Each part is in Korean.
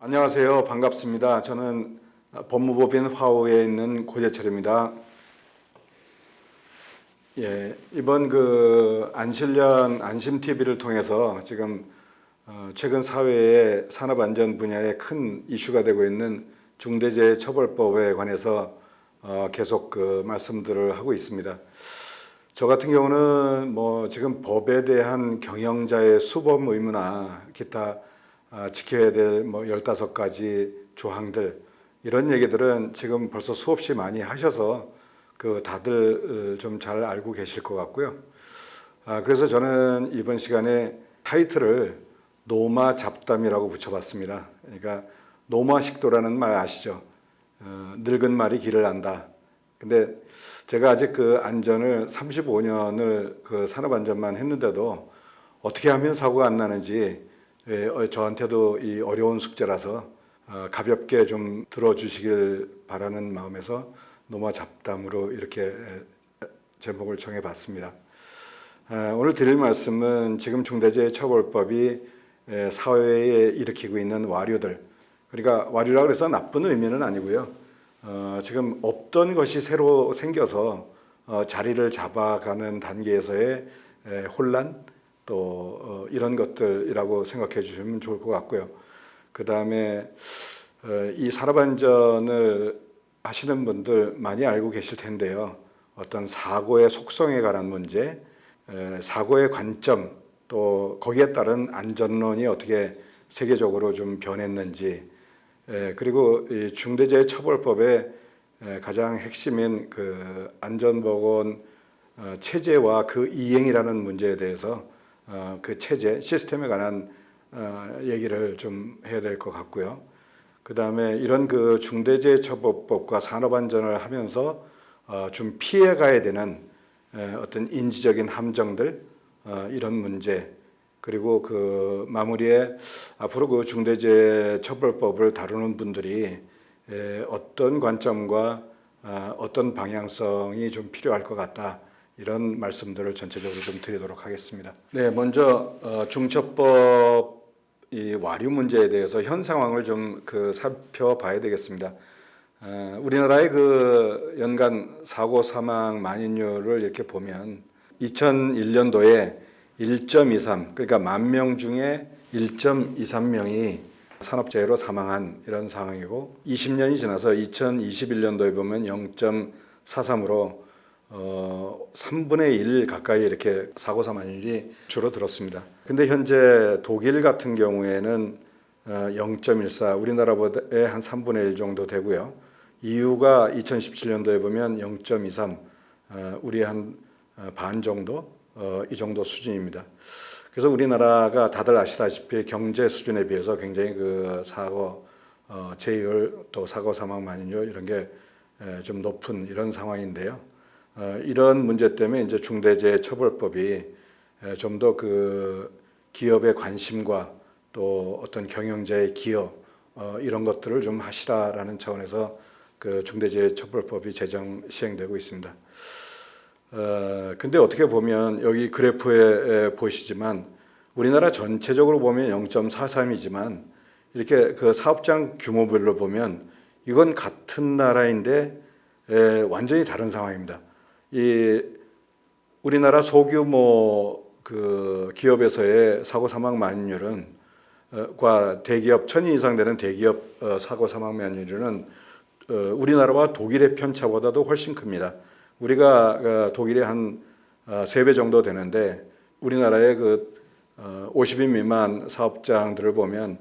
안녕하세요. 반갑습니다. 저는 법무법인 화오에 있는 고재철입니다. 이번 안실련 안심TV를 통해서 지금 최근 사회에 산업안전 분야에 큰 이슈가 되고 있는 중대재해처벌법에 관해서 계속 말씀들을 하고 있습니다. 저 같은 경우는 지금 법에 대한 경영자의 수법 의무나 기타 지켜야 될 15가지 조항들, 이런 얘기들은 지금 벌써 수없이 많이 하셔서 다들 좀 잘 알고 계실 것 같고요. 그래서 저는 이번 시간에 타이틀을 노마 잡담이라고 붙여봤습니다. 그러니까 노마식도라는 말 아시죠? 늙은 말이 길을 안다. 근데 제가 아직 안전을 35년을 산업안전만 했는데도 어떻게 하면 사고가 안 나는지 저한테도 이 어려운 숙제라서 가볍게 좀 들어주시길 바라는 마음에서 노마 잡담으로 이렇게 제목을 정해봤습니다. 오늘 드릴 말씀은 지금 중대재해처벌법이 사회에 일으키고 있는 와류들, 그러니까 와류라고 해서 나쁜 의미는 아니고요. 지금 없던 것이 새로 생겨서 자리를 잡아가는 단계에서의 혼란, 또 이런 것들이라고 생각해 주시면 좋을 것 같고요. 그 다음에 이 산업안전을 하시는 분들 많이 알고 계실 텐데요. 어떤 사고의 속성에 관한 문제, 사고의 관점, 또 거기에 따른 안전론이 어떻게 세계적으로 좀 변했는지, 그리고 이 중대재해처벌법의 가장 핵심인 안전보건 체제와 그 이행이라는 문제에 대해서 그 체제, 시스템에 관한 얘기를 좀 해야 될 것 같고요. 그 다음에 이런 중대재해처벌법과 산업안전을 하면서 좀 피해가야 되는 어떤 인지적인 함정들, 이런 문제, 그리고 마무리에 앞으로 중대재해처벌법을 다루는 분들이 어떤 관점과 어떤 방향성이 좀 필요할 것 같다, 이런 말씀들을 전체적으로 좀 드리도록 하겠습니다. 네, 먼저 중처법 이 와류 문제에 대해서 현 상황을 좀 살펴봐야 되겠습니다. 우리나라의 연간 사고 사망 만인율을 이렇게 보면 2001년도에 1.23, 그러니까 10,000명 중에 1.23명이 산업재해로 사망한 이런 상황이고, 20년이 지나서 2021년도에 보면 0.43으로 3분의 1 가까이 이렇게 사고 사망률이 줄어들었습니다. 근데 현재 독일 같은 경우에는 0.14, 우리나라보다의 한 3분의 1 정도 되고요. EU가 2017년도에 보면 0.23, 우리 한 반 정도, 이 정도 수준입니다. 그래서 우리나라가 다들 아시다시피 경제 수준에 비해서 굉장히 사고 재율, 또 사고 사망 만인율, 이런 게 좀 높은 이런 상황인데요. 이런 문제 때문에 이제 중대재해처벌법이 좀 더 기업의 관심과 또 어떤 경영자의 기여, 이런 것들을 좀 하시라라는 차원에서 중대재해처벌법이 시행되고 있습니다. 근데 어떻게 보면 여기 그래프에 보시지만 우리나라 전체적으로 보면 0.43이지만 이렇게 사업장 규모별로 보면 이건 같은 나라인데 완전히 다른 상황입니다. 이 우리나라 소규모 기업에서의 사고 사망 만인율은 과 대기업 1,000인 이상 되는 대기업 사고 사망 만인율은 우리나라와 독일의 편차보다도 훨씬 큽니다. 우리가 독일의 한 3배 정도 되는데 우리나라의 50인 미만 사업장들을 보면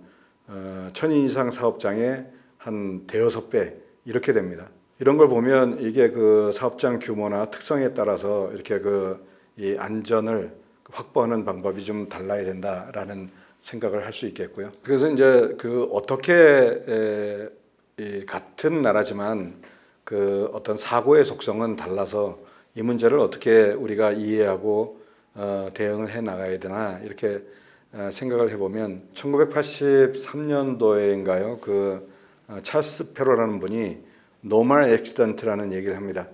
1,000인 이상 사업장의 한 대여섯 배 이렇게 됩니다. 이런 걸 보면 이게 사업장 규모나 특성에 따라서 이렇게 이 안전을 확보하는 방법이 좀 달라야 된다라는 생각을 할 수 있겠고요. 그래서 이제 어떻게 같은 나라지만 어떤 사고의 속성은 달라서 이 문제를 어떻게 우리가 이해하고 대응을 해 나가야 되나, 이렇게 생각을 해보면 1983년도에인가요? 찰스 페로라는 분이 노멀 액시던트라는 얘기를 합니다.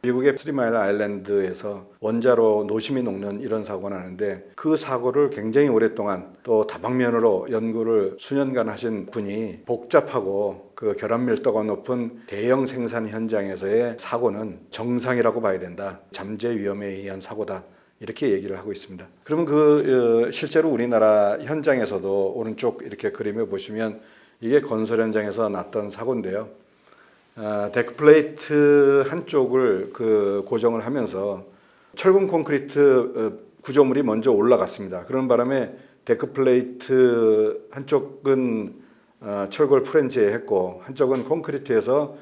미국의 스리마일 아일랜드에서 원자로 노심이 녹는 이런 사고가 나는데 그 사고를 굉장히 오랫동안 또 다방면으로 연구를 수년간 하신 분이 복잡하고 그 결합 밀도가 높은 대형 생산 현장에서의 사고는 정상이라고 봐야 된다. 잠재 위험에 의한 사고다. 이렇게 얘기를 하고 있습니다. 그러면 실제로 우리나라 현장에서도 오른쪽 이렇게 그림에 보시면 이게 건설 현장에서 났던 사고인데요. 데크플레이트 한쪽을 고정을 하면서 철근 콘크리트 구조물이 먼저 올라갔습니다. 그런 바람에 데크플레이트 한쪽은 철골 프렌즈에 했고 한쪽은 콘크리트에서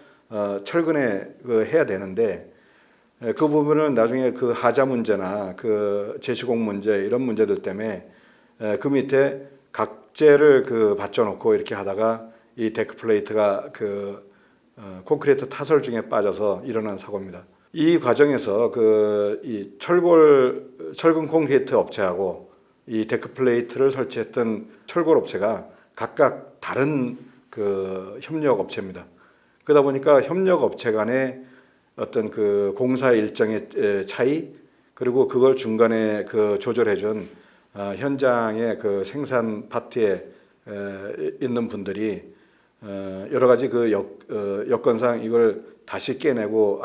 철근에 해야 되는데 그 부분은 나중에 그 하자 문제나 그 제시공 문제 이런 문제들 때문에 그 밑에 각재를 받쳐놓고 이렇게 하다가 이 데크플레이트가 콘크리트 타설 중에 빠져서 일어난 사고입니다. 이 과정에서 이 철근 콘크리트 업체하고 이 데크플레이트를 설치했던 철골 업체가 각각 다른 협력 업체입니다. 그러다 보니까 협력 업체 간의 어떤 공사 일정의 차이 그리고 그걸 중간에 조절해준 현장의 생산 파트에 있는 분들이 여러 가지 여건상 이걸 다시 깨내고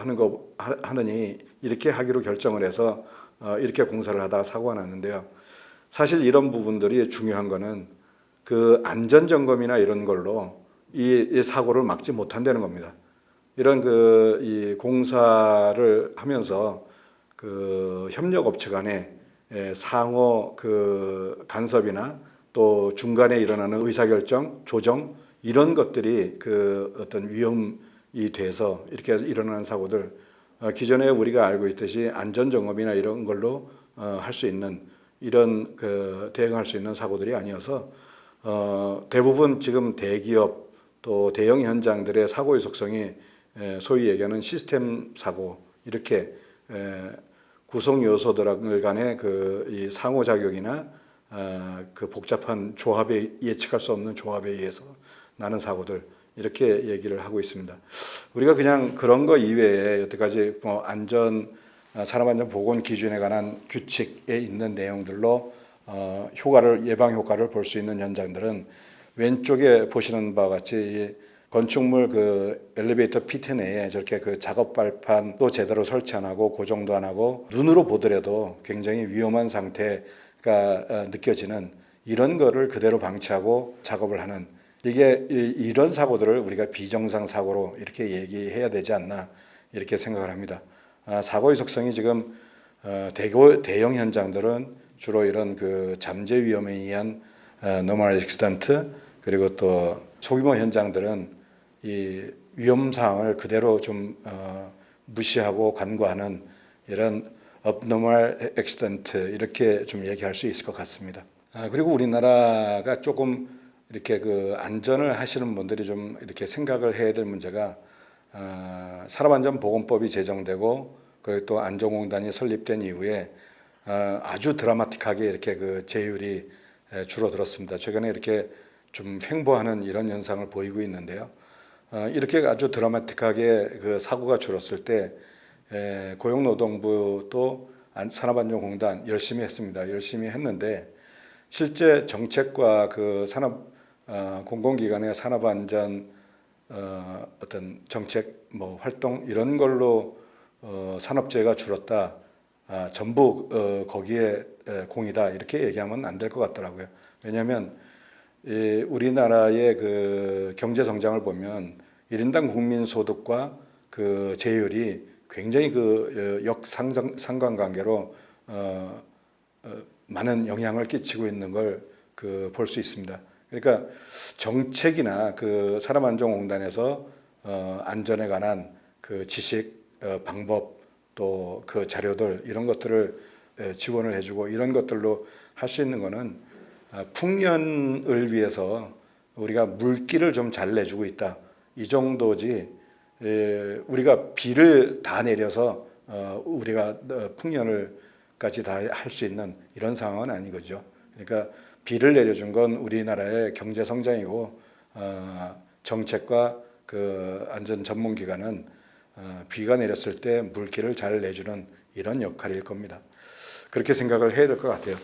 하느니 이렇게 하기로 결정을 해서 이렇게 공사를 하다가 사고가 났는데요. 사실 이런 부분들이 중요한 거는 안전 점검이나 이런 걸로 이 사고를 막지 못한다는 겁니다. 이런 이 공사를 하면서 협력 업체 간의 상호 간섭이나 또 중간에 일어나는 의사결정, 조정 이런 것들이 어떤 위험이 돼서 이렇게 일어나는 사고들 기존에 우리가 알고 있듯이 안전 점검이나 이런 걸로 할 수 있는 이런 대응할 수 있는 사고들이 아니어서 대부분 지금 대기업 또 대형 현장들의 사고의 속성이 소위 얘기하는 시스템 사고 이렇게 구성 요소들 간의 이 상호작용이나 복잡한 조합에 예측할 수 없는 조합에 의해서 나는 사고들 이렇게 얘기를 하고 있습니다. 우리가 그냥 그런 거 이외에 여태까지 산업안전보건 기준에 관한 규칙에 있는 내용들로 예방 효과를 볼 수 있는 현장들은 왼쪽에 보시는 바와 같이 건축물 엘리베이터 피트 내에 저렇게 작업 발판도 제대로 설치 안 하고 고정도 안 하고 눈으로 보더라도 굉장히 위험한 상태가 느껴지는 이런 거를 그대로 방치하고 작업을 하는 이런 사고들을 우리가 비정상 사고로 이렇게 얘기해야 되지 않나 이렇게 생각을 합니다. 사고의 속성이 지금 대형 현장들은 주로 이런 잠재 위험에 의한 노멀 액시던트 그리고 또 소규모 현장들은 이 위험 사항을 그대로 좀 무시하고 간과하는 이런 abnormal accident 이렇게 좀 얘기할 수 있을 것 같습니다. 그리고 우리나라가 조금 이렇게 안전을 하시는 분들이 좀 이렇게 생각을 해야 될 문제가 산업안전보건법이 제정되고 그리고 또 안전공단이 설립된 이후에 아주 드라마틱하게 이렇게 제율이 줄어들었습니다. 최근에 이렇게 좀 횡보하는 이런 현상을 보이고 있는데요. 이렇게 아주 드라마틱하게 사고가 줄었을 때 고용노동부도 산업안전공단 열심히 했습니다. 열심히 했는데 실제 정책과 공공기관의 산업안전 어떤 정책 활동 이런 걸로 산업재해가 줄었다. 전부 거기에 공이다 이렇게 얘기하면 안 될 것 같더라고요. 왜냐하면 우리나라의 경제 성장을 보면 1인당 국민 소득과 재율이 굉장히 역상관관계로 많은 영향을 끼치고 있는 걸 볼 수 있습니다. 그러니까 정책이나 산업안전공단에서 안전에 관한 지식, 방법 또 자료들 이런 것들을 지원을 해주고 이런 것들로 할 수 있는 거는 풍년을 위해서 우리가 물기를 좀 잘 내주고 있다. 이 정도지 우리가 비를 다 내려서 우리가 풍년을까지 다 할 수 있는 이런 상황은 아닌 거죠. 그러니까 비를 내려준 건 우리나라의 경제 성장이고 정책과 안전 전문기관은 비가 내렸을 때 물기를 잘 내주는 이런 역할일 겁니다. 그렇게 생각을 해야 될 것 같아요.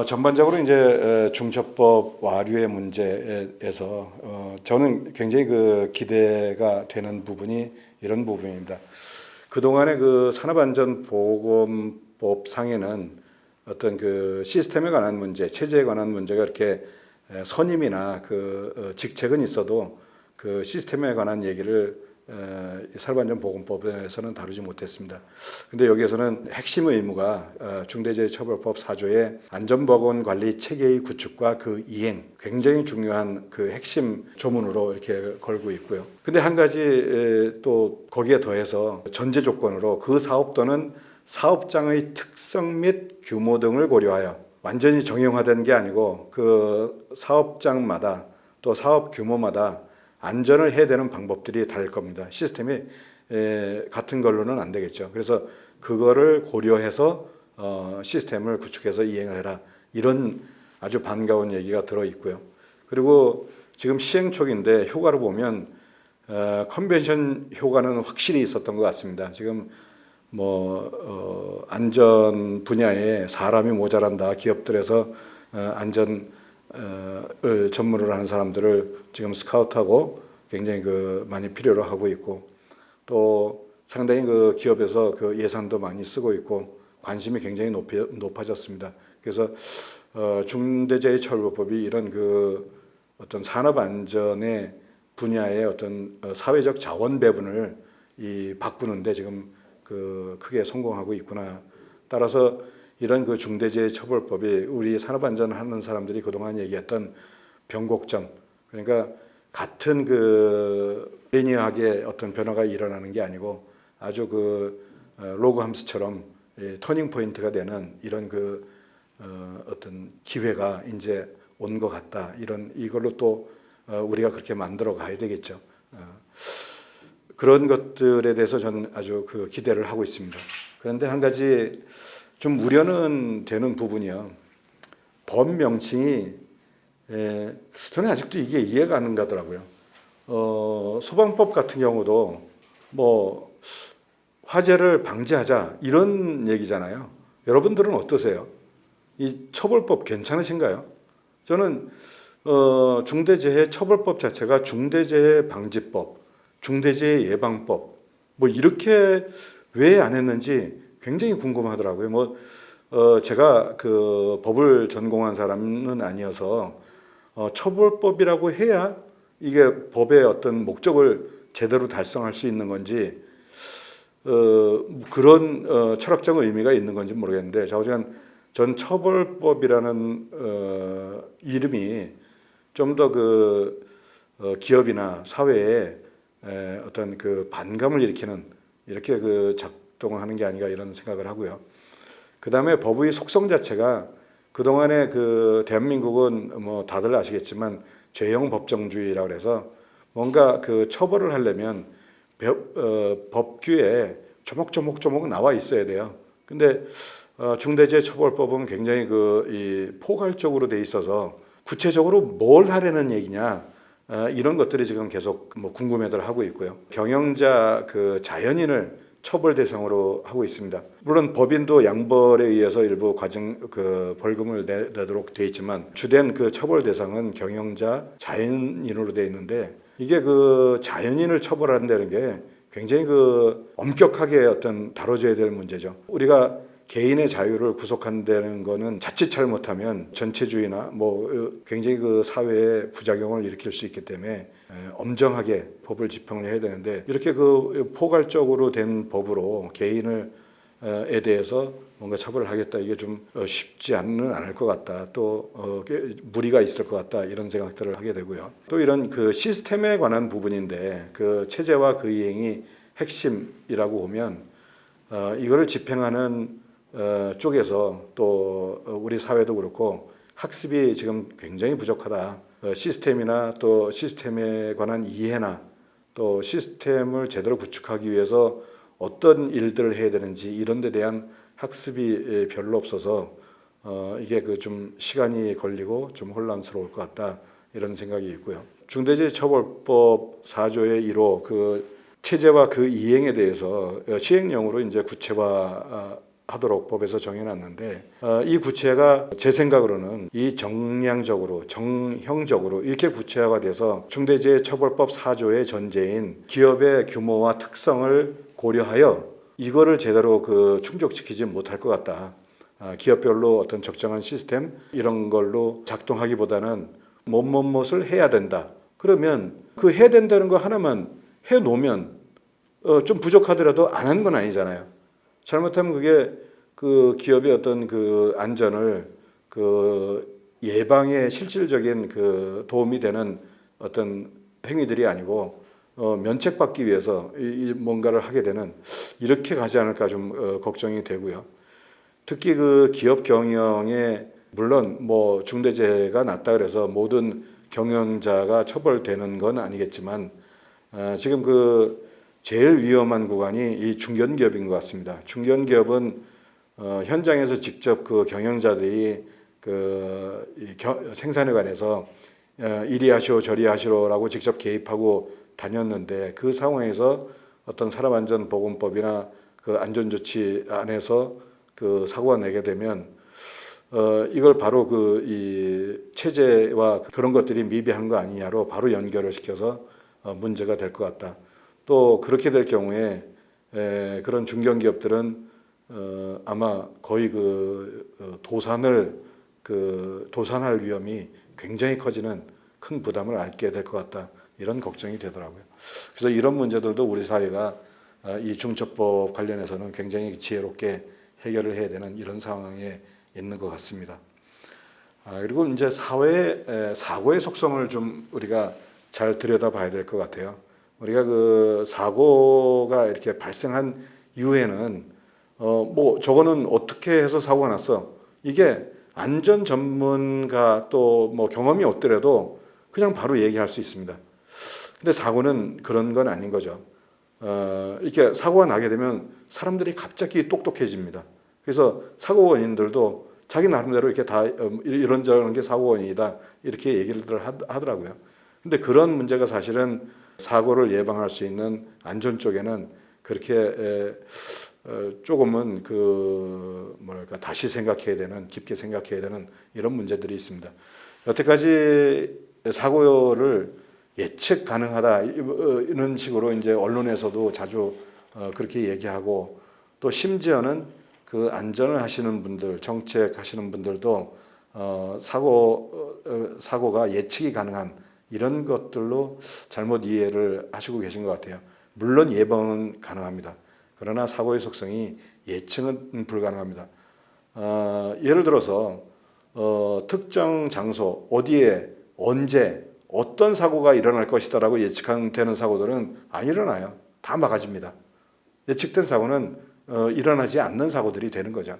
전반적으로 이제 중처법 와류의 문제에서 저는 굉장히 그 기대가 되는 부분이 이런 부분입니다. 그동안의 그 산업안전보건법 상에는 어떤 그 시스템에 관한 문제, 체제에 관한 문제가 이렇게 선임이나 그 직책은 있어도 그 시스템에 관한 얘기를 산업안전보건법에서는 다루지 못했습니다. 근데 여기에서는 핵심 의무가 중대재해처벌법 4조의 안전보건관리 체계의 구축과 그 이행, 굉장히 중요한 그 핵심 조문으로 이렇게 걸고 있고요. 근데 한 가지 또 거기에 더해서 전제 조건으로 그 사업도는 사업장의 특성 및 규모 등을 고려하여 완전히 정형화된 게 아니고 그 사업장마다 또 사업 규모마다 안전을 해야 되는 방법들이 다를 겁니다. 시스템이 같은 걸로는 안 되겠죠. 그래서 그거를 고려해서 시스템을 구축해서 이행을 해라. 이런 아주 반가운 얘기가 들어 있고요. 그리고 지금 시행 초기인데 효과를 보면 컨벤션 효과는 확실히 있었던 것 같습니다. 지금 안전 분야에 사람이 모자란다. 기업들에서 안전을 전문으로 하는 사람들을 지금 스카우트하고 굉장히 많이 필요로 하고 있고, 또 상당히 그 기업에서 그 예산도 많이 쓰고 있고 관심이 굉장히 높아졌습니다. 그래서 중대재해처벌법이 이런 어떤 산업 안전의 분야의 어떤 사회적 자원 배분을 바꾸는데 지금 크게 성공하고 있구나. 따라서 이런 중대재해처벌법이 우리 산업안전하는 사람들이 그동안 얘기했던 변곡점, 그러니까 같은 리니어하게 어떤 변화가 일어나는 게 아니고 아주 로그 함수처럼 터닝 포인트가 되는 이런 어떤 기회가 이제 온 것 같다. 이걸로 또 우리가 그렇게 만들어 가야 되겠죠. 그런 것들에 대해서 저는 아주 기대를 하고 있습니다. 그런데 한 가지 좀 우려는 되는 부분이요. 법 명칭이 저는 아직도 이게 이해가 안 가더라고요. 소방법 같은 경우도 화재를 방지하자 이런 얘기잖아요. 여러분들은 어떠세요? 이 처벌법 괜찮으신가요? 저는 중대재해처벌법 자체가 중대재해방지법, 중대재해예방법 이렇게 왜 안 했는지 굉장히 궁금하더라고요. 제가 법을 전공한 사람은 아니어서 처벌법이라고 해야 이게 법의 어떤 목적을 제대로 달성할 수 있는 건지 그런 철학적 의미가 있는 건지 모르겠는데 좌우지간 전 처벌법이라는 이름이 좀 더 기업이나 사회에 어떤 반감을 일으키는 이렇게 작동하는 게 아닌가 이런 생각을 하고요. 그 다음에 법의 속성 자체가 그동안에 대한민국은 다들 아시겠지만 죄형 법정주의라고 해서 뭔가 처벌을 하려면 법규에 조목조목 나와 있어야 돼요. 근데 중대재해처벌법은 굉장히 포괄적으로 돼 있어서 구체적으로 뭘 하려는 얘기냐 이런 것들이 지금 계속 궁금해들 하고 있고요. 경영자 자연인을 처벌 대상으로 하고 있습니다. 물론 법인도 양벌에 의해서 일부 벌금을 내도록 돼 있지만 주된 처벌 대상은 경영자 자연인으로 돼 있는데 이게 자연인을 처벌한다는 게 굉장히 엄격하게 어떤 다뤄져야 될 문제죠. 우리가 개인의 자유를 구속한다는 거는 자칫 잘못하면 전체주의나 굉장히 사회에 부작용을 일으킬 수 있기 때문에 엄정하게 법을 집행을 해야 되는데 이렇게 포괄적으로 된 법으로 개인에 대해서 뭔가 처벌을 하겠다 이게 좀 쉽지 않을 것 같다. 또 무리가 있을 것 같다 이런 생각들을 하게 되고요. 또 이런 시스템에 관한 부분인데 체제와 이행이 핵심이라고 보면 이거를 집행하는 쪽에서 또 우리 사회도 그렇고 학습이 지금 굉장히 부족하다. 시스템이나 또 시스템에 관한 이해나 또 시스템을 제대로 구축하기 위해서 어떤 일들을 해야 되는지 이런 데 대한 학습이 별로 없어서 이게 좀 시간이 걸리고 좀 혼란스러울 것 같다 이런 생각이 있고요. 중대재해처벌법 4조의 1호 체제와 그 이행에 대해서 시행령으로 이제 구체화하도록 법에서 정해놨는데 이 구체가 제 생각으로는 이 정량적으로 정형적으로 이렇게 구체화가 돼서 중대재해처벌법 4조의 전제인 기업의 규모와 특성을 고려하여 이거를 제대로 충족시키지 못할 것 같다. 기업별로 어떤 적정한 시스템 이런 걸로 작동하기보다는 무엇을 해야 된다. 그러면 그 해야 된다는 거 하나만 해 놓으면 좀 부족하더라도 안 하는 건 아니잖아요. 잘못하면 그게 그 기업의 어떤 그 안전을 그 예방에 실질적인 그 도움이 되는 어떤 행위들이 아니고 면책받기 위해서 뭔가를 하게 되는 이렇게 가지 않을까 좀 걱정이 되고요. 특히 그 기업 경영에 물론 뭐 중대재해가 났다 그래서 모든 경영자가 처벌되는 건 아니겠지만 지금 그 제일 위험한 구간이 이 중견기업인 것 같습니다. 중견기업은 현장에서 직접 그 경영자들이 생산에 관해서 이리 하시오 저리 하시오라고 직접 개입하고 다녔는데 그 상황에서 어떤 산업안전보건법이나 그 안전조치 안에서 그 사고가 나게 되면 이걸 바로 이 체제와 그런 것들이 미비한 거 아니냐로 바로 연결을 시켜서 문제가 될 것 같다. 또 그렇게 될 경우에 그런 중견기업들은 아마 거의 도산할 위험이 굉장히 커지는 큰 부담을 안게 될 것 같다. 이런 걱정이 되더라고요. 그래서 이런 문제들도 우리 사회가 이 중처법 관련해서는 굉장히 지혜롭게 해결을 해야 되는 이런 상황에 있는 것 같습니다. 그리고 이제 사고의 속성을 좀 우리가 잘 들여다봐야 될 것 같아요. 우리가 그 사고가 이렇게 발생한 이후에는 뭐 저거는 어떻게 해서 사고가 났어? 이게 안전 전문가 또 뭐 경험이 없더라도 그냥 바로 얘기할 수 있습니다. 근데 사고는 그런 건 아닌 거죠. 이렇게 사고가 나게 되면 사람들이 갑자기 똑똑해집니다. 그래서 사고 원인들도 자기 나름대로 이렇게 다 이런저런 게 사고 원인이다 이렇게 얘기를 하더라고요. 근데 그런 문제가 사실은 사고를 예방할 수 있는 안전 쪽에는 그렇게 조금은 다시 생각해야 되는 깊게 생각해야 되는 이런 문제들이 있습니다. 여태까지 사고를 예측 가능하다 이런 식으로 이제 언론에서도 자주 그렇게 얘기하고 또 심지어는 그 안전을 하시는 분들 정책하시는 분들도 사고가 예측이 가능한 이런 것들로 잘못 이해를 하시고 계신 것 같아요. 물론 예방은 가능합니다. 그러나 사고의 속성이 예측은 불가능합니다. 예를 들어서 특정 장소 어디에 언제 어떤 사고가 일어날 것이다라고 예측되는 사고들은 안 일어나요. 다 막아집니다. 예측된 사고는 일어나지 않는 사고들이 되는 거죠.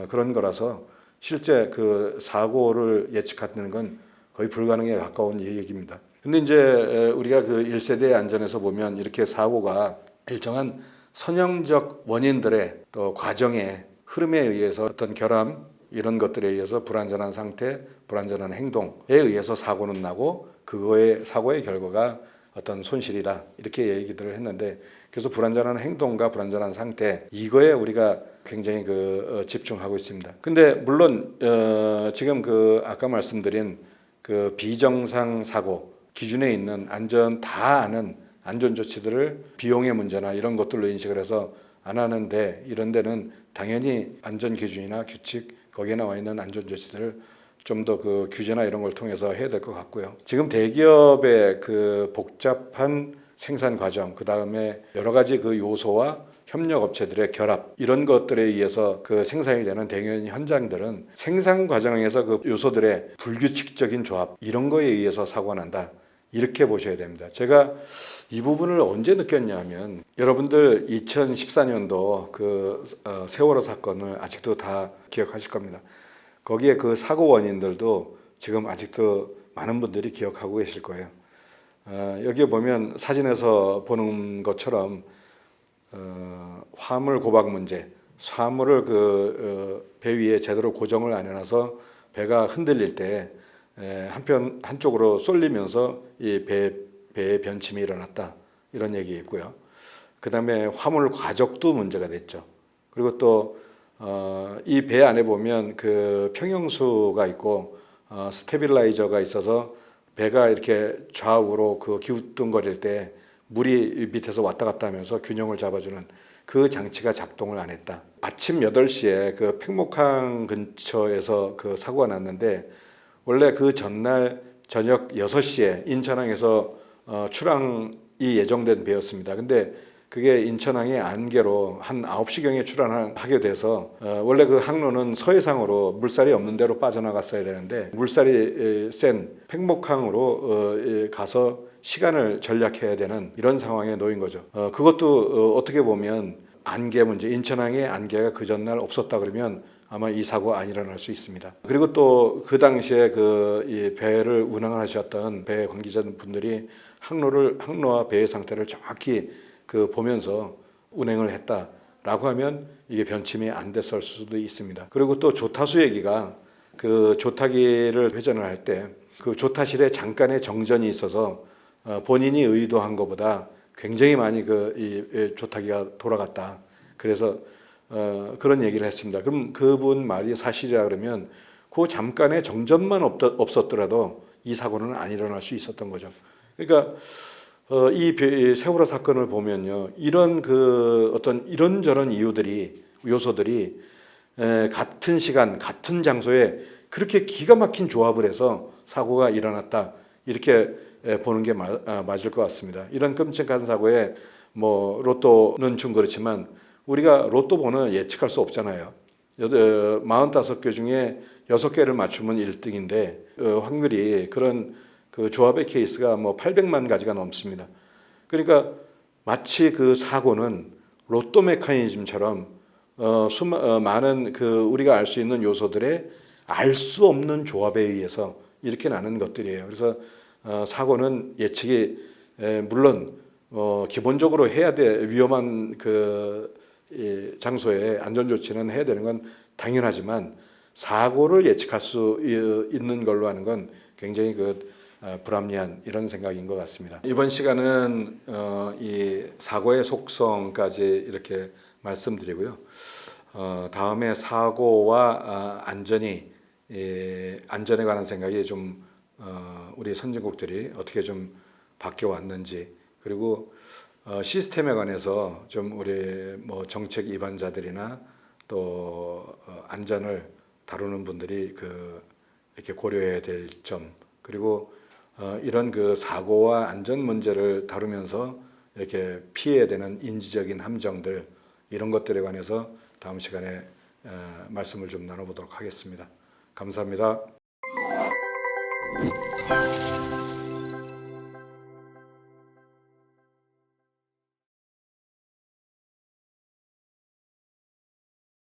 그런 거라서 실제 그 사고를 예측하는 건 거의 불가능에 가까운 얘기입니다. 근데 이제 우리가 그 1세대 안전에서 보면 이렇게 사고가 일정한 선형적 원인들의 또 과정의 흐름에 의해서 어떤 결함 이런 것들에 의해서 불안전한 상태, 불안전한 행동에 의해서 사고는 나고 사고의 결과가 어떤 손실이다 이렇게 얘기들을 했는데 그래서 불안전한 행동과 불안전한 상태 이거에 우리가 굉장히 집중하고 있습니다. 근데 물론 지금 아까 말씀드린 그 비정상 사고 기준에 있는 다 아는 안전 조치들을 비용의 문제나 이런 것들로 인식을 해서 안 하는데 이런 데는 당연히 안전 기준이나 규칙 거기에 나와 있는 안전 조치들을 좀 더 규제나 이런 걸 통해서 해야 될 것 같고요. 지금 대기업의 복잡한 생산 과정, 그 다음에 여러 가지 요소와 협력 업체들의 결합 이런 것들에 의해서 생산이 되는 대형 현장들은 생산 과정에서 요소들의 불규칙적인 조합 이런 거에 의해서 사고가 난다. 이렇게 보셔야 됩니다. 제가 이 부분을 언제 느꼈냐면 여러분들 2014년도 세월호 사건을 아직도 다 기억하실 겁니다. 거기에 사고 원인들도 지금 아직도 많은 분들이 기억하고 계실 거예요. 여기에 보면 사진에서 보는 것처럼 화물 고박 문제, 화물을 배 위에 제대로 고정을 안 해놔서 배가 흔들릴 때 한쪽으로 쏠리면서 이 배의 변침이 일어났다. 이런 얘기 있고요. 그다음에 화물 과적도 문제가 됐죠. 그리고 또 이 배 안에 보면 그 평형수가 있고 스테빌라이저가 있어서 배가 이렇게 좌우로 그 기우뚱거릴 때 물이 밑에서 왔다 갔다 하면서 균형을 잡아주는 그 장치가 작동을 안 했다. 아침 8시에 그 팽목항 근처에서 그 사고가 났는데 원래 그 전날 저녁 6시에 인천항에서 출항이 예정된 배였습니다. 근데 그게 인천항의 안개로 한 9시경에 출항을 하게 돼서 원래 그 항로는 서해상으로 물살이 없는 데로 빠져나갔어야 되는데 물살이 센 팽목항으로 가서 시간을 전략해야 되는 이런 상황에 놓인 거죠. 그것도 어떻게 보면 안개 문제, 인천항에 안개가 그 전날 없었다 그러면 아마 이 사고 안 일어날 수 있습니다. 그리고 또 그 당시에 이 배를 운항하셨던 배 관계자분들이 항로와 배의 상태를 정확히 보면서 운행을 했다라고 하면 이게 변침이 안 됐을 수도 있습니다. 그리고 또 조타수 얘기가 그 조타기를 회전을 할 때 그 조타실에 잠깐의 정전이 있어서 본인이 의도한 것보다 굉장히 많이 이 조타기가 돌아갔다. 그래서 그런 얘기를 했습니다. 그럼 그분 말이 사실이라 그러면 그 잠깐의 정전만 없었더라도 이 사고는 안 일어날 수 있었던 거죠. 그러니까 이 세월호 사건을 보면요, 이런 어떤 이런저런 요소들이 같은 시간, 같은 장소에 그렇게 기가 막힌 조합을 해서 사고가 일어났다 이렇게 보는 게 맞을 것 같습니다. 이런 끔찍한 사고에 뭐 로또는 좀 그렇지만 우리가 로또 번호 예측할 수 없잖아요. 45개 중에 6개를 맞추면 1등인데 확률이 그런 그 조합의 케이스가 뭐 800만 가지가 넘습니다. 그러니까 마치 그 사고는 로또 메커니즘처럼 많은 우리가 알 수 있는 요소들의 알 수 없는 조합에 의해서 이렇게 나는 것들이에요. 그래서 사고는 예측이 물론 기본적으로 해야 돼 위험한 장소에 안전 조치는 해야 되는 건 당연하지만 사고를 예측할 수 있는 걸로 하는 건 굉장히 불합리한 이런 생각인 것 같습니다. 이번 시간은 이 사고의 속성까지 이렇게 말씀드리고요. 다음에 사고와 안전에 관한 생각이 좀 우리 선진국들이 어떻게 좀 바뀌어 왔는지 그리고 시스템에 관해서 좀 우리 뭐 정책 위반자들이나 또 안전을 다루는 분들이 이렇게 고려해야 될 점 그리고 이런 사고와 안전 문제를 다루면서 이렇게 피해야 되는 인지적인 함정들 이런 것들에 관해서 다음 시간에 말씀을 좀 나눠보도록 하겠습니다. 감사합니다.